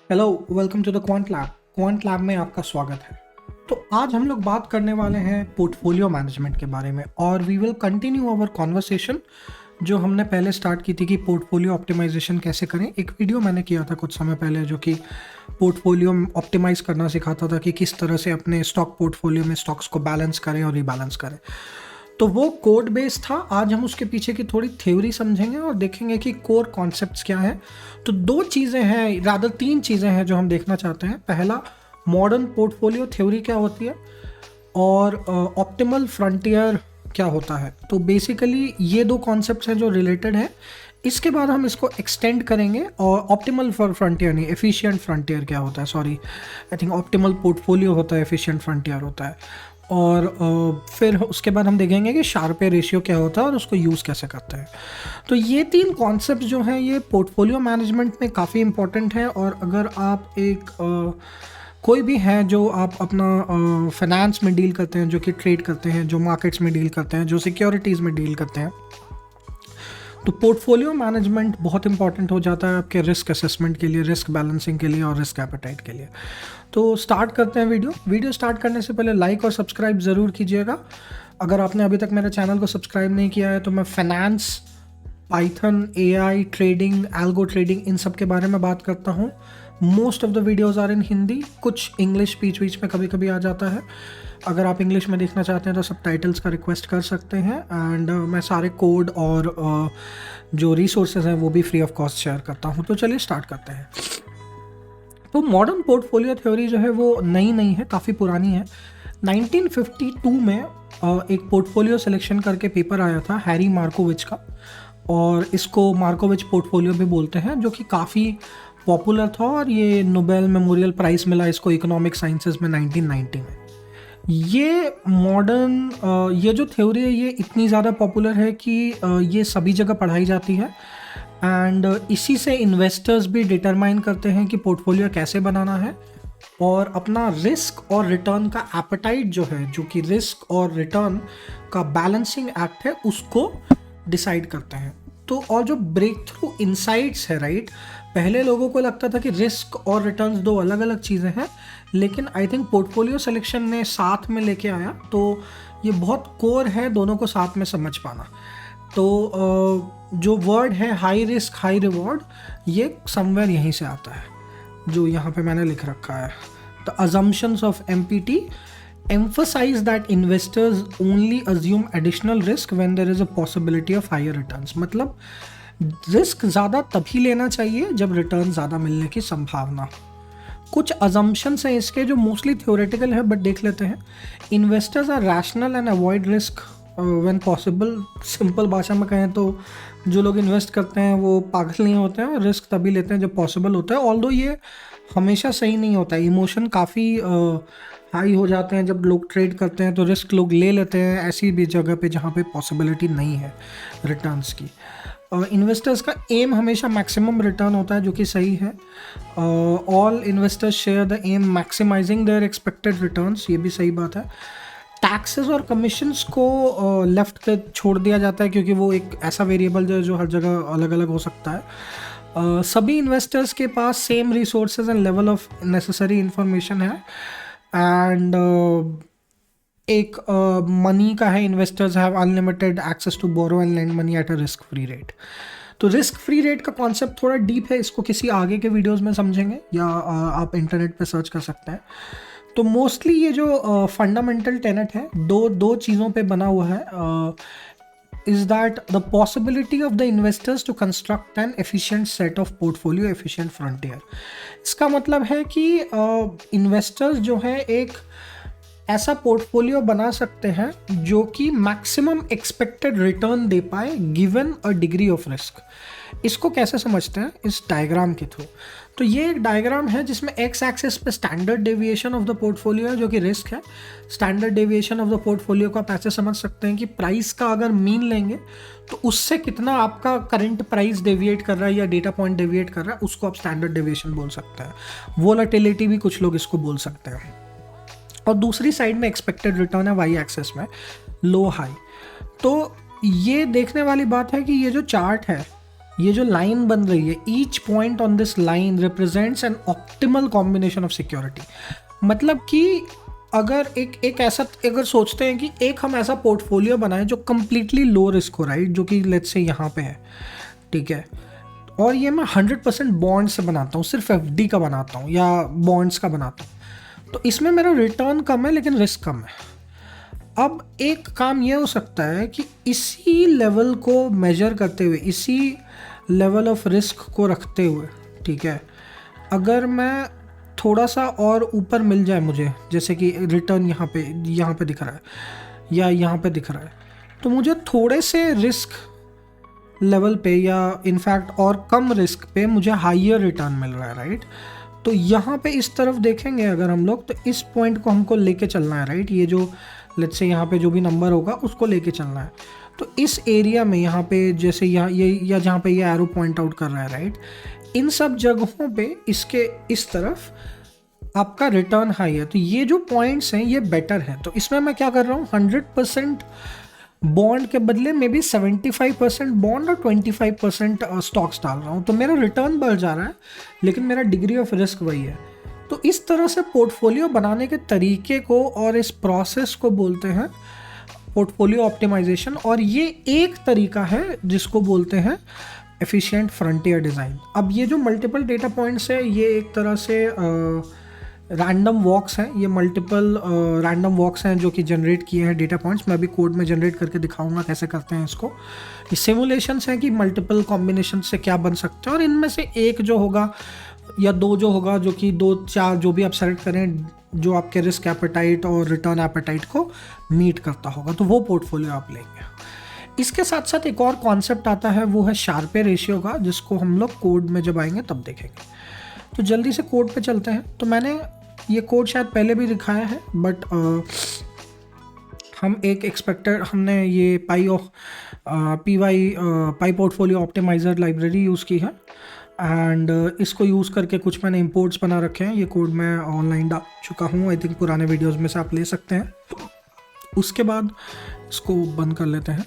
Hello, welcome to the quant lab. Quant lab में आपका स्वागत है। तो आज हम लोग बात करने वाले हैं पोर्टफोलियो मैनेजमेंट के बारे में और we will continue our conversation जो हमने पहले स्टार्ट की थी कि पोर्टफोलियो ऑप्टिमाइजेशन कैसे करें। एक वीडियो मैंने किया था कुछ समय पहले जो कि पोर्टफोलियो ऑप्टिमाइज करना सिखाता था कि किस तरह से अपने स्टॉक पोर्टफोलियो में स्टॉक्स को बैलेंस करें और रीबैलेंस करें। तो वो कोड बेस था। आज हम उसके पीछे की थोड़ी थ्योरी समझेंगे और देखेंगे कि कोर कॉन्सेप्ट्स क्या हैं। तो दो चीज़ें हैं, रादर तीन चीज़ें हैं जो हम देखना चाहते हैं। पहला, मॉडर्न पोर्टफोलियो थ्योरी क्या होती है और ऑप्टिमल फ्रंटियर क्या होता है। तो बेसिकली ये दो कॉन्सेप्ट्स हैं जो रिलेटेड हैं। इसके बाद हम इसको एक्सटेंड करेंगे और ऑप्टिमल फ्रंटियर नहीं, एफिशिएंट फ्रंटियर क्या होता है, sorry I think optimal portfolio होता है, एफिशिएंट फ्रंटियर होता है। और फिर उसके बाद हम देखेंगे कि शार्पे रेशियो क्या होता है और उसको यूज़ कैसे करते हैं। तो ये तीन कॉन्सेप्ट जो हैं ये पोर्टफोलियो मैनेजमेंट में काफ़ी इंपॉर्टेंट है। और अगर आप एक कोई भी है जो आप अपना फाइनेंस में डील करते हैं, जो कि ट्रेड करते हैं, जो मार्केट्स में डील करते हैं, जो सिक्योरिटीज़ में डील करते हैं, तो पोर्टफोलियो मैनेजमेंट बहुत इंपॉर्टेंट हो जाता है आपके रिस्क असेसमेंट के लिए, रिस्क बैलेंसिंग के लिए और रिस्क एपेटाइट के लिए। तो स्टार्ट करते हैं वीडियो स्टार्ट करने से पहले लाइक और सब्सक्राइब ज़रूर कीजिएगा। अगर आपने अभी तक मेरे चैनल को सब्सक्राइब नहीं किया है तो मैं finance, Python, AI, trading, algo trading, इन सब के बारे में बात करता हूँ। Most of the videos are in Hindi, कुछ इंग्लिश बीच बीच में कभी कभी आ जाता है। अगर आप इंग्लिश में देखना चाहते हैं तो सब टाइटल्स का रिक्वेस्ट कर सकते हैं। एंड मैं सारे कोड और जो रिसोर्सेज हैं वो भी फ्री ऑफ कॉस्ट शेयर करता हूँ। तो चलिए स्टार्ट करते हैं। तो मॉडर्न पोर्टफोलियो थ्योरी जो है वो नई नहीं है, काफ़ी पुरानी है। 1952 में एक पोर्टफोलियो सिलेक्शन करके पेपर आया था हैरी मार्कोविच का, और इसको मार्कोविच पोर्टफोलियो भी बोलते हैं, जो कि काफ़ी पॉपुलर था और ये नोबेल मेमोरियल प्राइज़ मिला इसको इकोनॉमिक साइंसेज में 1990 में। ये मॉडर्न ये जो थ्योरी है ये इतनी ज़्यादा पॉपुलर है कि ये सभी जगह पढ़ाई जाती है। एंड इसी से इन्वेस्टर्स भी डिटरमाइन करते हैं कि पोर्टफोलियो कैसे बनाना है और अपना रिस्क और रिटर्न का एपेटाइट जो है, जो कि रिस्क और रिटर्न का बैलेंसिंग एक्ट है, उसको डिसाइड करते हैं। तो और जो ब्रेक थ्रू इंसाइट्स है, राइट, पहले लोगों को लगता था कि रिस्क और रिटर्न्स दो अलग अलग चीज़ें हैं, लेकिन आई थिंक पोर्टफोलियो सिलेक्शन ने साथ में लेके आया। तो ये बहुत कोर है दोनों को साथ में समझ पाना। तो जो वर्ड है हाई रिस्क हाई रिवॉर्ड, ये समवेयर यहीं से आता है, जो यहाँ पे मैंने लिख रखा है। The assumptions of empty emphasize that investors only assume additional risk when there is a possibility of higher returns। मतलब रिस्क ज़्यादा तभी लेना चाहिए जब रिटर्न ज़्यादा मिलने की संभावना। कुछ अजम्पशंस हैं इसके जो मोस्टली थ्योरेटिकल है, बट देख लेते हैं। Investors are rational and avoid risk when possible. Simple भाषा में कहें तो जो लोग इन्वेस्ट करते हैं वो पागल नहीं होते हैं और रिस्क तभी लेते हैं जब पॉसिबल होता है। ऑल्दो ये हमेशा सही नहीं होता है, इमोशन काफ़ी हाई हो जाते हैं जब लोग ट्रेड करते हैं, तो रिस्क लोग ले लेते हैं ऐसी भी जगह पे जहाँ पे पॉसिबिलिटी नहीं है रिटर्न्स की। इन्वेस्टर्स का एम हमेशा मैक्सिमम रिटर्न होता है, जो कि सही है। All investors share the aim maximising their expected returns, ये भी सही बात है। टैक्सेस और कमीशंस को लेफ्ट पे छोड़ दिया जाता है क्योंकि वो एक ऐसा वेरिएबल जो हर जगह अलग अलग हो सकता है। सभी इन्वेस्टर्स के पास same resources and level of necessary information है। एंड एक मनी का है, investors have unlimited access to borrow and lend money at a risk free rate. तो रिस्क फ्री रेट का कॉन्सेप्ट थोड़ा डीप है, इसको किसी आगे के वीडियोस में समझेंगे या आप इंटरनेट पे सर्च कर सकते हैं। तो मोस्टली ये जो फंडामेंटल टेनेट है दो चीज़ों पे बना हुआ है, is that the possibility of the investors to construct an efficient set of portfolio efficient frontier। इसका मतलब है कि इन्वेस्टर्स जो है एक ऐसा पोर्टफोलियो बना सकते हैं जो कि मैक्सिमम एक्सपेक्टेड रिटर्न दे पाए given a degree of risk. इसको कैसे समझते हैं, इस डायग्राम के थ्रू। तो ये एक डायग्राम है जिसमें एक्स एक्सिस पे standard deviation of the portfolio है, जो कि रिस्क है। Standard deviation of the portfolio को आप ऐसे समझ सकते हैं कि प्राइस का अगर मीन लेंगे तो उससे कितना आपका करंट प्राइस डेविएट कर रहा है या डेटा पॉइंट डेविएट कर रहा है, उसको आप स्टैंडर्ड डेविएशन बोल सकते हैं। वोलेटिलिटी भी कुछ लोग इसको बोल सकते हैं। और दूसरी साइड में एक्सपेक्टेड रिटर्न है वाई एक्सेस में, लो हाई। तो ये देखने वाली बात है कि ये जो चार्ट है ये जो लाइन बन रही है, each point on this line represents an optimal combination of security. मतलब कि अगर एक ऐसा, अगर सोचते हैं कि एक हम ऐसा पोर्टफोलियो बनाएं जो कम्प्लीटली लो रिस्क हो, राइट, जो कि लेट्स से यहाँ पे है, ठीक है, और ये मैं 100% बॉन्ड से बनाता हूँ, सिर्फ एफडी का बनाता हूँ या बॉन्ड्स का बनाता हूँ, तो इसमें मेरा रिटर्न कम है लेकिन रिस्क कम है। अब एक काम ये हो सकता है कि इसी लेवल को मेजर करते हुए, इसी लेवल ऑफ रिस्क को रखते हुए, ठीक है, अगर मैं थोड़ा सा और ऊपर मिल जाए मुझे, जैसे कि रिटर्न यहाँ पे दिख रहा है या यहाँ पे दिख रहा है, तो मुझे थोड़े से रिस्क लेवल पे या इनफैक्ट और कम रिस्क पे मुझे हाइयर रिटर्न मिल रहा है, राइट। तो यहाँ पे इस तरफ देखेंगे अगर हम लोग, तो इस पॉइंट को हमको लेके चलना है, राइट। ये जो लेट्स से यहाँ पे जो भी नंबर होगा उसको लेके चलना है। तो इस एरिया में यहाँ पे जैसे यहाँ ये या जहाँ पे ये एरो पॉइंट आउट कर रहा है, राइट, इन सब जगहों पे इसके इस तरफ आपका रिटर्न हाई है। तो ये जो पॉइंट्स हैं ये बेटर हैं। तो इसमें मैं क्या कर रहा हूँ, 100% बॉन्ड के बदले में भी 75% बॉन्ड और 25% स्टॉक्स डाल रहा हूँ। तो मेरा रिटर्न बढ़ जा रहा है लेकिन मेरा डिग्री ऑफ रिस्क वही है। तो इस तरह से पोर्टफोलियो बनाने के तरीके को और इस प्रोसेस को बोलते हैं पोर्टफोलियो ऑप्टिमाइजेशन। और ये एक तरीका है जिसको बोलते हैं एफिशिएंट फ्रंटियर डिज़ाइन। अब ये जो मल्टीपल डेटा पॉइंट्स है ये एक तरह से रैंडम वॉक्स हैं। ये मल्टीपल रैंडम वॉक्स हैं जो कि जनरेट किए हैं डेटा पॉइंट्स। मैं अभी कोड में जनरेट करके दिखाऊंगा कैसे करते हैं इसको। ये सिमुलेशंस हैं कि मल्टीपल कॉम्बिनेशन से क्या बन सकते हैं, और इनमें से एक जो होगा या दो जो होगा, जो कि 2 4 जो भी आप सेलेक्ट करें, जो आपके रिस्क एपेटाइट और रिटर्न एपेटाइट को मीट करता होगा, तो वो पोर्टफोलियो आप लेंगे। इसके साथ साथ एक और कॉन्सेप्ट आता है, वो है शार्पे रेशियो का, जिसको हम लोग कोड में जब आएंगे तब देखेंगे। तो जल्दी से कोड पे चलते हैं। तो मैंने ये कोड शायद पहले भी दिखाया है, बट हम एक एक्सपेक्टेड हमने ये पाई पोर्टफोलियो ऑप्टिमाइज़र लाइब्रेरी यूज़ की है, एंड इसको यूज़ करके कुछ मैंने इंपोर्ट्स बना रखे हैं। ये कोड मैं ऑनलाइन डाल चुका हूँ, आई थिंक पुराने वीडियोस में से आप ले सकते हैं। उसके बाद इसको बंद कर लेते हैं।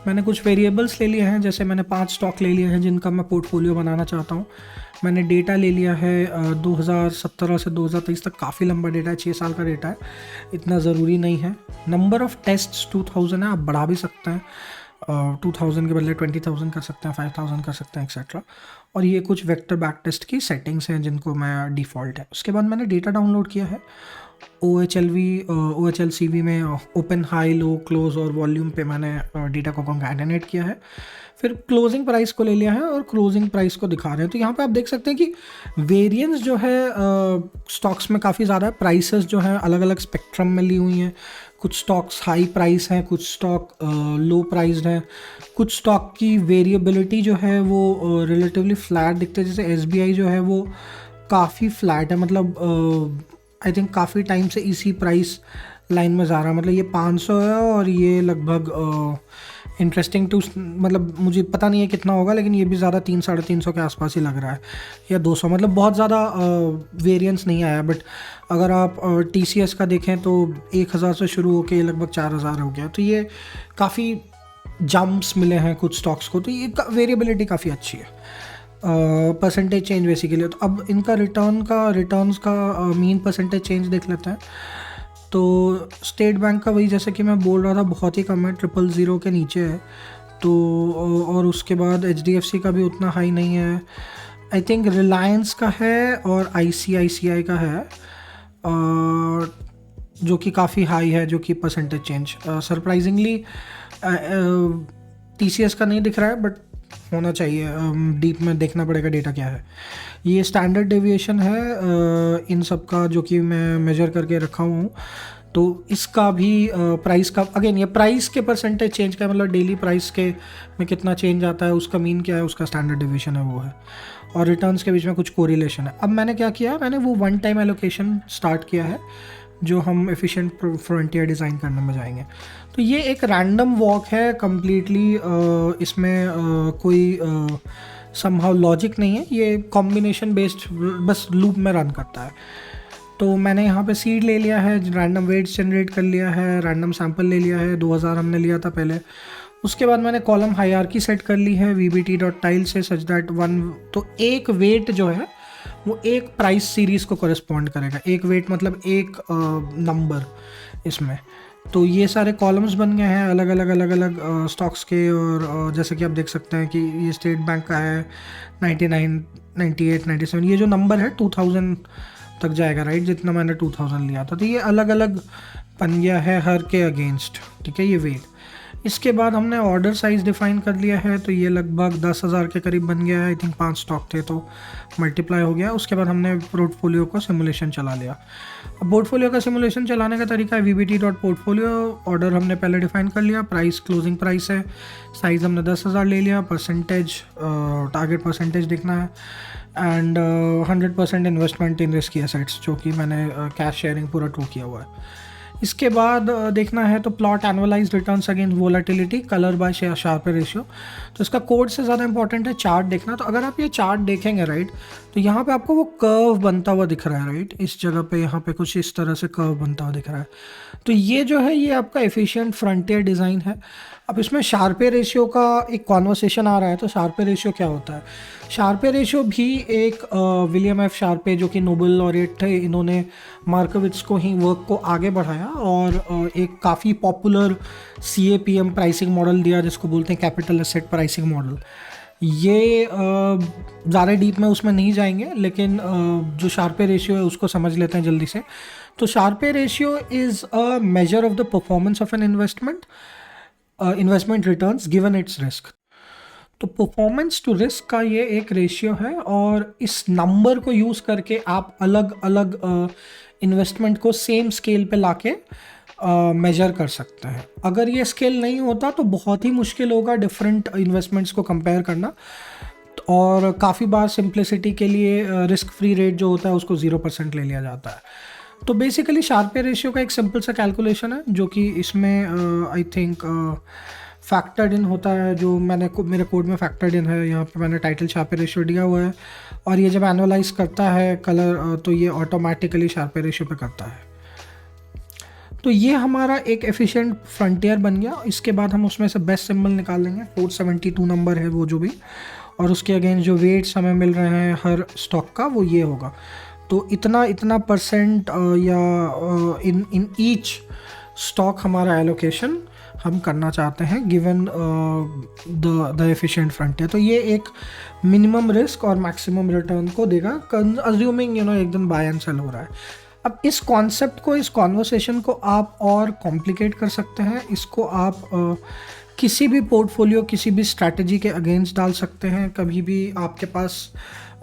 मैंने कुछ वेरिएबल्स ले लिए हैं, जैसे मैंने 5 स्टॉक ले लिए हैं जिनका मैं पोर्टफोलियो बनाना चाहता हूँ। मैंने डेटा ले लिया है 2017 से 2023 तक, काफ़ी लंबा डेटा है, 6 साल का डेटा है, इतना ज़रूरी नहीं है। नंबर ऑफ़ टेस्ट्स 2000 है, आप बढ़ा भी सकते हैं, 2000 के बदले 20,000 कर सकते हैं, 5000 कर सकते हैं, एक्सेट्रा। और ये कुछ वेक्टर बैक टेस्ट की सेटिंग्स हैं जिनको मैं डिफ़ॉल्ट है। उसके बाद मैंने डेटा डाउनलोड किया है OHLCV में, ओपन, हाई, लो, क्लोज और वॉल्यूम पे मैंने डेटा को कंकैटिनेट किया है। फिर क्लोजिंग प्राइस को ले लिया है और क्लोजिंग प्राइस को दिखा रहे हैं। तो यहाँ पे आप देख सकते हैं कि वेरिएंस जो है स्टॉक्स में काफ़ी ज़्यादा है। प्राइसेस जो हैं अलग अलग स्पेक्ट्रम में ली हुई हैं। कुछ स्टॉक्स हाई प्राइस हैं, कुछ स्टॉक लो प्राइस्ड हैं, कुछ स्टॉक की वेरिएबिलिटी जो है वो रिलेटिवली फ्लैट दिखते हैं। जैसे SBI जो है वो काफ़ी फ्लैट है, मतलब आई थिंक काफ़ी टाइम से इसी प्राइस लाइन में जा रहा है। मतलब ये 500 है और ये लगभग इंटरेस्टिंग टू, मतलब मुझे पता नहीं है कितना होगा, लेकिन ये भी ज़्यादा 300-350 के आसपास ही लग रहा है, या 200, मतलब बहुत ज़्यादा वेरिएंस नहीं आया। बट अगर आप TCS का देखें तो 1000 से शुरू होकर लगभग 4000 हो गया। तो ये काफ़ी जंप्स मिले हैं कुछ स्टॉक्स को, तो ये वेरिएबिलिटी काफ़ी अच्छी है। Percentage change basically. तो अब इनका रिटर्न्स का मीन परसेंटेज चेंज देख लेते हैं। तो स्टेट बैंक का वही, जैसे कि मैं बोल रहा था, बहुत ही कम है, 000 के नीचे है। तो और उसके बाद HDFC का भी उतना हाई नहीं है। आई थिंक रिलायंस का है और ICICI का है, जो कि काफ़ी हाई है, जो कि परसेंटेज चेंज सरप्राइजिंगली TCS का नहीं दिख रहा है, बट होना चाहिए। डीप में देखना पड़ेगा डेटा क्या है। ये स्टैंडर्ड डेविएशन है इन सब का, जो कि मैं मेजर करके रखा हूँ। तो इसका भी प्राइस का, अगेन ये प्राइस के परसेंटेज चेंज का, मतलब डेली प्राइस के में कितना चेंज आता है, उसका मीन क्या है, उसका स्टैंडर्ड डेविएशन है वो है। और रिटर्न्स के बीच में कुछ कोरिलेशन है। अब मैंने क्या किया, मैंने वो 1 टाइम एलोकेशन स्टार्ट किया है, जो हम एफिशिएंट फ्रंटियर डिज़ाइन करने में जाएंगे। तो ये एक रैंडम वॉक है कम्प्लीटली, इसमें कोई समहाउ लॉजिक नहीं है, ये कॉम्बिनेशन बेस्ड बस लूप में रन करता है। तो मैंने यहाँ पे सीड ले लिया है, रैंडम वेट्स जनरेट कर लिया है, रैंडम सैंपल ले लिया है, 2000 हमने लिया था पहले, उसके बाद मैंने कॉलम हायरार्की सेट कर ली है vbt.tile से सच दैट वन, तो एक वेट जो है वो एक प्राइस सीरीज़ को कॉरेस्पॉन्ड करेगा। एक वेट मतलब एक नंबर इसमें। तो ये सारे कॉलम्स बन गए हैं अलग अलग स्टॉक्स के। और जैसे कि आप देख सकते हैं कि ये स्टेट बैंक का है 99, 98, 97, ये जो नंबर है 2000 तक जाएगा, राइट, जितना मैंने 2000 लिया था। तो ये अलग अलग बन गया है हर के अगेंस्ट, ठीक है, ये वेट। इसके बाद हमने ऑर्डर साइज़ डिफ़ाइन कर लिया है, तो ये लगभग 10,000 के करीब बन गया है। आई थिंक 5 स्टॉक थे तो मल्टीप्लाई हो गया। उसके बाद हमने पोर्टफोलियो को सिमुलेशन चला लिया। अब पोर्टफोलियो का सिमुलेशन चलाने का तरीका है vbt.portfolio। ऑर्डर हमने पहले डिफ़ाइन कर लिया, प्राइस क्लोजिंग प्राइस है, साइज़ हमने 10,000 ले लिया, परसेंटेज टारगेट परसेंटेज देखना है, and 100% investment in risky assets, जो कि मैंने कैश शेयरिंग पूरा ट्रू किया हुआ है। इसके बाद देखना है तो plot annualised returns against volatility colour bye sharper ratio. तो इसका कोड से ज़्यादा इंपॉर्टेंट है चार्ट देखना। तो अगर आप ये चार्ट देखेंगे, राइट, तो यहाँ पे आपको वो कर्व बनता हुआ दिख रहा है, राइट, इस जगह पे यहाँ पे कुछ इस तरह से कर्व बनता हुआ दिख रहा है। तो ये जो है ये आपका एफिशिएंट फ्रंटियर डिज़ाइन है। अब इसमें शार्पर रेशियो का एक कॉन्वर्सेशन आ रहा है। तो शार्पर रेशियो क्या होता है? शार्पर रेशियो भी एक विलियम एफ शार्पे, जो कि नोबेल लॉरेट थे, इन्होंने मार्कोविट्स को ही वर्क को आगे बढ़ाया और एक काफ़ी पॉपुलर CAPM प्राइसिंग मॉडल दिया, जिसको बोलते हैं कैपिटल एसेट प्राइसिंग मॉडल। ये ज़्यादा डीप में उसमें नहीं जाएंगे, लेकिन जो शार्पर रेशियो है उसको समझ लेते हैं जल्दी से। तो sharper ratio is a measure of the performance of an investment returns given it's risk. तो परफॉर्मेंस टू रिस्क का ये एक रेशियो है, और इस नंबर को यूज़ करके आप अलग अलग इन्वेस्टमेंट को सेम स्केल पे लाके मेजर कर सकते हैं। अगर ये स्केल नहीं होता तो बहुत ही मुश्किल होगा डिफरेंट इन्वेस्टमेंट्स को कंपेयर करना। और काफ़ी बार सिंप्लिसिटी के लिए रिस्क फ्री रेट जो होता है उसको 0% ले लिया जाता है। तो बेसिकली शार्पर रेशियो का एक सिंपल सा कैलकुलेशन है, जो कि इसमें आई थिंक फैक्टर्ड इन होता है, जो मेरे कोड में फैक्टर्ड इन है। यहाँ पे मैंने टाइटल शार्पर रेशियो दिया हुआ है, और ये जब एनालाइज करता है कलर तो ये ऑटोमेटिकली शार्पर रेशियो पे करता है। तो ये हमारा एक एफिशिएंट फ्रंटियर बन गया। इसके बाद हम उसमें से बेस्ट सिंबल निकाल लेंगे, 472 नंबर है वो जो भी, और उसके अगेंस्ट जो वेट्स हमें मिल रहे हैं हर स्टॉक का वो ये होगा। तो इतना परसेंट या इन ईच स्टॉक हमारा एलोकेशन हम करना चाहते हैं गिवन द एफिशिएंट फ्रंटियर। तो ये एक मिनिमम रिस्क और मैक्सिमम रिटर्न को देगा, अज्यूमिंग एक दिन बाय एंड सेल हो रहा है। अब इस कॉन्सेप्ट को, इस कॉन्वर्सेशन को आप और कॉम्प्लिकेट कर सकते हैं। इसको आप किसी भी पोर्टफोलियो, किसी भी स्ट्रैटेजी के अगेंस्ट डाल सकते हैं। कभी भी आपके पास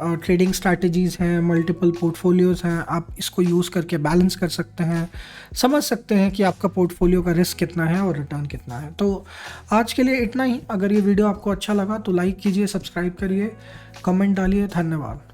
ट्रेडिंग स्ट्रैटेजीज़ हैं, मल्टीपल पोर्टफोलियोज़ हैं, आप इसको यूज़ करके बैलेंस कर सकते हैं, समझ सकते हैं कि आपका पोर्टफोलियो का रिस्क कितना है और रिटर्न कितना है। तो आज के लिए इतना ही। अगर ये वीडियो आपको अच्छा लगा तो लाइक कीजिए, सब्सक्राइब करिए, कमेंट डालिए। धन्यवाद।